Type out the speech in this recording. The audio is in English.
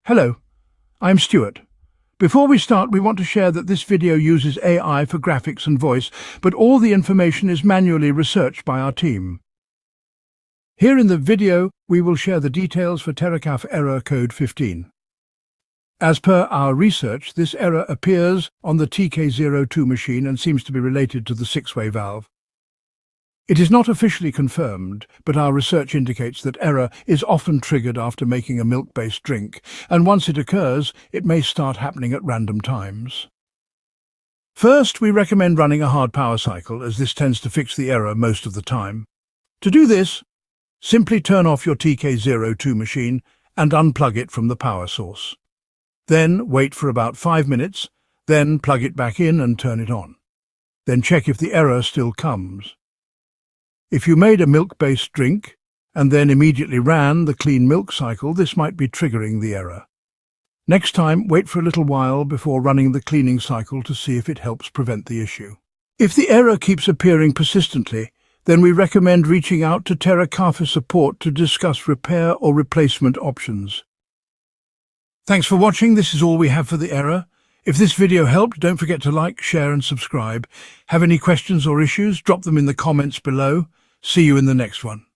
Hello, I'm Stuart. Before we start, we want to share that this video uses AI for graphics and voice, but all the information is manually researched by our team. Here in the video, we will share the details for TerraKaffe Error Code 15. As per our research, this error appears on the TK02 machine and seems to be related to the six-way valve. It is not officially confirmed, but our research indicates that error is often triggered after making a milk-based drink, and once it occurs, it may start happening at random times. First, we recommend running a hard power cycle, as this tends to fix the error most of the time. To do this, simply turn off your TK02 machine and unplug it from the power source. Then wait for about 5 minutes, then plug it back in and turn it on. Then check if the error still comes. If you made a milk-based drink and then immediately ran the clean milk cycle, this might be triggering the error. Next time, wait for a little while before running the cleaning cycle to see if it helps prevent the issue. If the error keeps appearing persistently, then we recommend reaching out to TerraKaffe support to discuss repair or replacement options. Thanks for watching. This is all we have for the error. If this video helped, don't forget to like, share and subscribe. Have any questions or issues? Drop them in the comments below. See you in the next one.